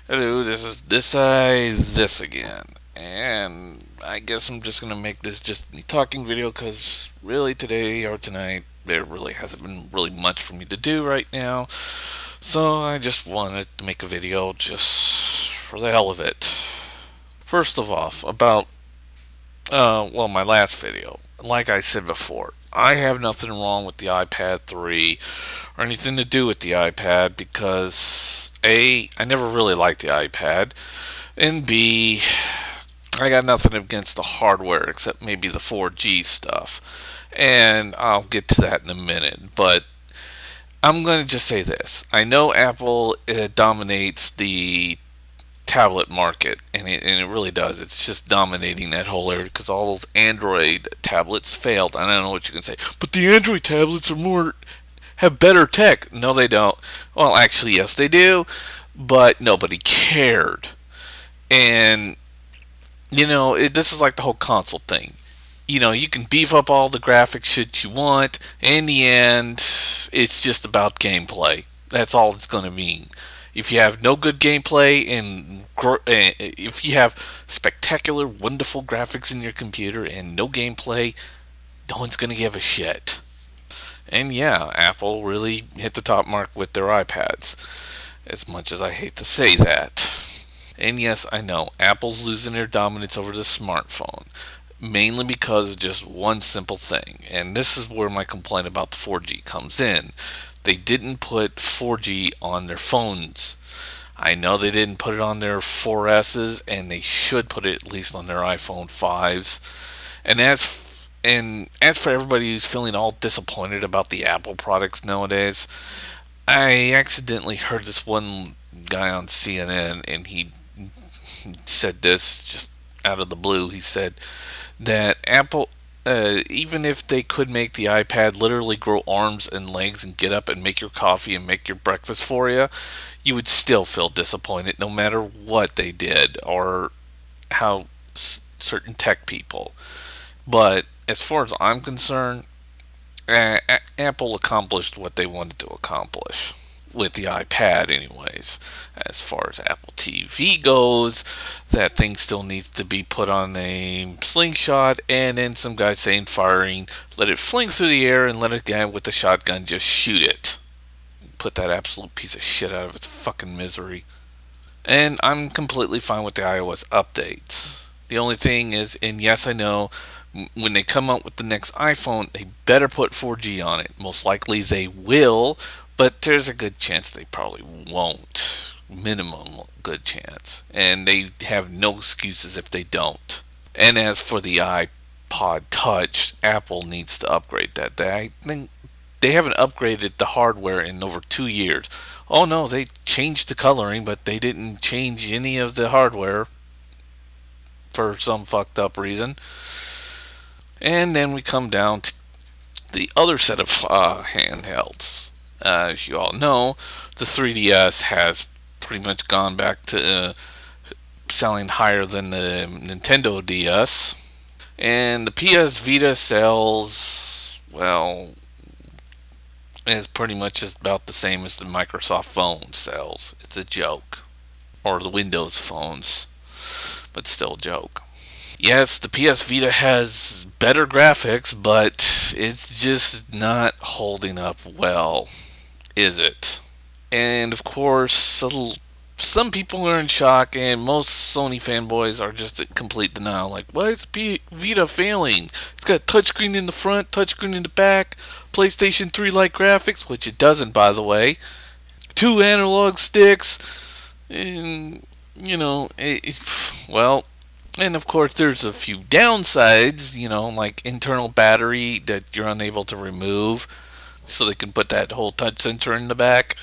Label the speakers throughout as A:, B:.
A: Hello, this is this again, and I guess I'm just gonna make this just a talking video because really today or tonight there really hasn't been really much for me to do right now, so I just wanted to make a video just for the hell of it. First of all, about my last video, like I said before, I have nothing wrong with the iPad 3 or anything to do with the iPad because A, I never really liked the iPad, and B, I got nothing against the hardware except maybe the 4G stuff. And I'll get to that in a minute, but I'm going to just say this. I know Apple dominates the tablet market, and it really does. It's just dominating that whole area because all those Android tablets failed. I don't know what you can say, but the Android tablets have better tech. No, they don't. Well, actually, yes, they do, but nobody cared. And this is like the whole console thing. You can beef up all the graphics shit you want. In the end, it's just about gameplay. That's all it's going to mean. If you have no good gameplay and if you have spectacular, wonderful graphics in your computer and no gameplay, no one's going to give a shit. And yeah, Apple really hit the top mark with their iPads, as much as I hate to say that. And yes, I know, Apple's losing their dominance over the smartphone, mainly because of just one simple thing. And this is where my complaint about the 4G comes in. They didn't put 4G on their phones. I know they didn't put it on their 4Ss, and they should put it at least on their iPhone 5s. And as for everybody who's feeling all disappointed about the Apple products nowadays, I accidentally heard this one guy on CNN, and he said this just out of the blue. He said that Apple, even if they could make the iPad literally grow arms and legs and get up and make your coffee and make your breakfast for you, you would still feel disappointed no matter what they did or how certain tech people. But as far as I'm concerned, Apple accomplished what they wanted to accomplish with the iPad anyways. As far as Apple TV goes, that thing still needs to be put on a slingshot, and then some guy saying firing, let it fling through the air and let a guy with a shotgun just shoot it. Put that absolute piece of shit out of its fucking misery. And I'm completely fine with the iOS updates. The only thing is, and yes, I know, when they come out with the next iPhone, they better put 4G on it. Most likely they will, but there's a good chance they probably won't. Minimum good chance. And they have no excuses if they don't. And as for the iPod Touch, Apple needs to upgrade that. I think they haven't upgraded the hardware in over 2 years. Oh no, they changed the coloring, but they didn't change any of the hardware for some fucked up reason. And then we come down to the other set of handhelds. As you all know, the 3DS has pretty much gone back to selling higher than the Nintendo DS. And the PS Vita sells, well, is pretty much just about the same as the Microsoft phone sells. It's a joke. Or the Windows phones, but still a joke. Yes, the PS Vita has better graphics, but it's just not holding up well, is it? And of course, some people are in shock, and most Sony fanboys are just in complete denial. Like, why is Vita failing? It's got touchscreen in the front, touchscreen in the back, PlayStation 3-like graphics, which it doesn't, by the way. 2 analog sticks, and, well, and of course, there's a few downsides, like internal battery that you're unable to remove, so they can put that whole touch sensor in the back.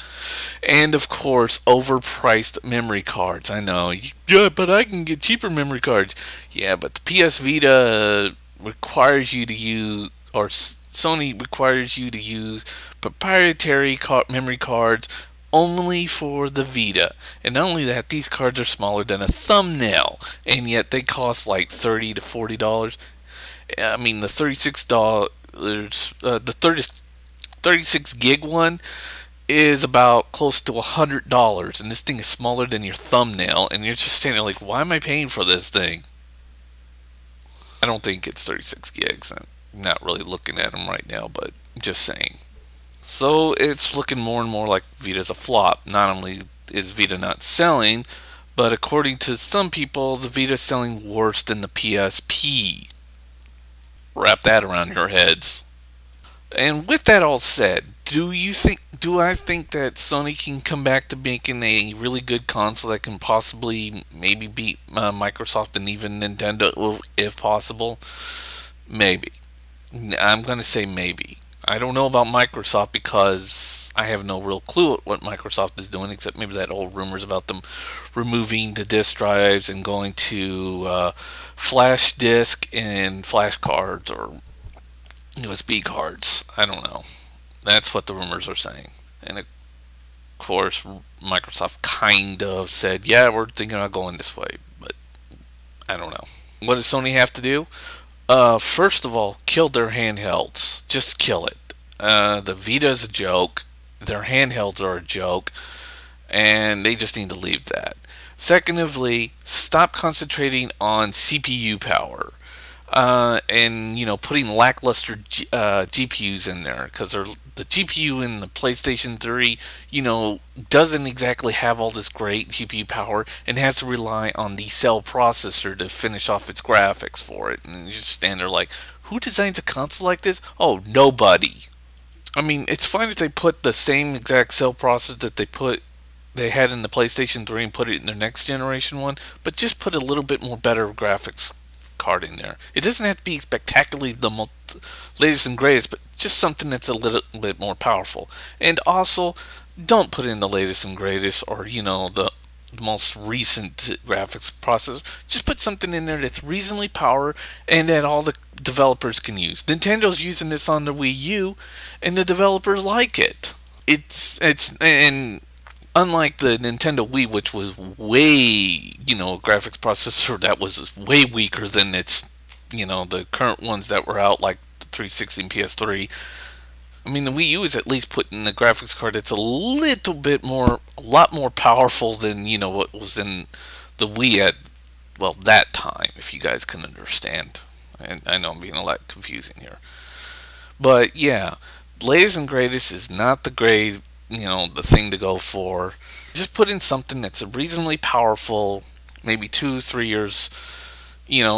A: And of course, overpriced memory cards. I know, yeah, but I can get cheaper memory cards. Yeah, but the PS Vita requires you to use, or Sony requires you to use proprietary memory cards only for the Vita. And not only that, these cards are smaller than a thumbnail, and yet they cost like $30 to $40. I mean, the $36, the 36 gig one is about close to $100, and this thing is smaller than your thumbnail, and you're just standing there like, why am I paying for this thing? I don't think it's 36 gigs. I'm not really looking at them right now, but just saying. So it's looking more and more like Vita's a flop. Not only is Vita not selling, but according to some people, the Vita's selling worse than the PSP. Wrap that around your heads. And with that all said, do I think that Sony can come back to making a really good console that can possibly maybe beat Microsoft and even Nintendo if possible? Maybe. I'm going to say maybe. I don't know about Microsoft because I have no real clue what Microsoft is doing, except maybe that old rumors about them removing the disk drives and going to flash disk and flash cards or USB cards. I don't know. That's what the rumors are saying. And of course, Microsoft kind of said, yeah, we're thinking about going this way, but I don't know. What does Sony have to do? First of all, kill their handhelds. Just kill it. The Vita's a joke. Their handhelds are a joke. And they just need to leave that. Secondly, stop concentrating on CPU power. And putting lackluster GPUs in there, because the GPU in the PlayStation 3 doesn't exactly have all this great GPU power and has to rely on the cell processor to finish off its graphics for it, and you just stand there like, who designs a console like this? Oh, nobody. I mean, it's fine if they put the same exact cell processor that they had in the PlayStation 3 and put it in their next generation one, but just put a little bit more better graphics card in there. It doesn't have to be spectacularly the latest and greatest, but just something that's a little bit more powerful. And also, don't put in the latest and greatest or the most recent graphics processor. Just put something in there that's reasonably powered and that all the developers can use. Nintendo's using this on the Wii U, and the developers like it. And unlike the Nintendo Wii, which was way, graphics processor that was way weaker than the current ones that were out, like the 360 and PS3. I mean, the Wii U is at least putting the graphics card that's a lot more powerful than, what was in the Wii at, well, that time, if you guys can understand. And I know I'm being a lot confusing here. But, yeah, latest and greatest is not the grade, the thing to go for. Just put in something that's reasonably powerful, maybe 2-3 years,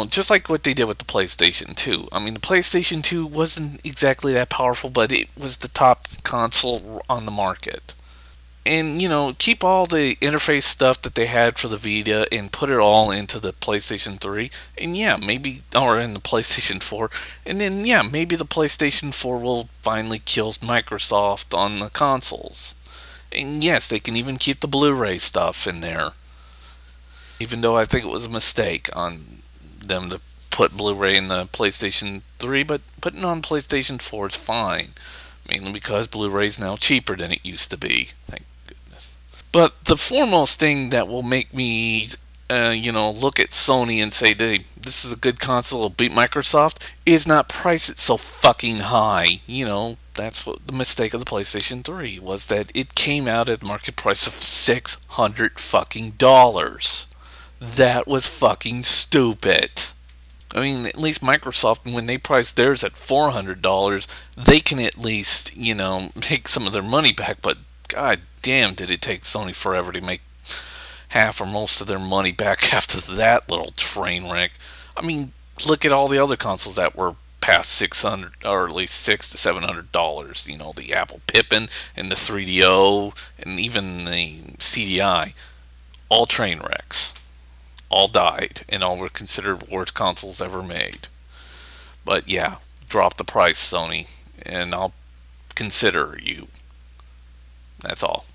A: just like what they did with the PlayStation 2. I mean, the PlayStation 2 wasn't exactly that powerful, but it was the top console on the market. And, keep all the interface stuff that they had for the Vita and put it all into the PlayStation 3. And yeah, maybe, or in the PlayStation 4. And then, yeah, maybe the PlayStation 4 will finally kill Microsoft on the consoles. And yes, they can even keep the Blu-ray stuff in there. Even though I think it was a mistake on them to put Blu-ray in the PlayStation 3, but putting it on PlayStation 4 is fine. Mainly because Blu-ray is now cheaper than it used to be. Thank goodness. But the foremost thing that will make me, look at Sony and say, hey, this is a good console, it'll beat Microsoft, is not price it so fucking high. That's what the mistake of the PlayStation 3 was, that it came out at a market price of $600 fucking dollars. That was fucking stupid. I mean, at least Microsoft, when they priced theirs at $400, they can at least, take some of their money back. But god damn, did it take Sony forever to make half or most of their money back after that little train wreck. I mean, look at all the other consoles that were past $600, or at least $600 to $700. The Apple Pippin and the 3DO and even the CDI, all train wrecks. All died, and all were considered worst consoles ever made. But yeah, drop the price, Sony, and I'll consider you. That's all.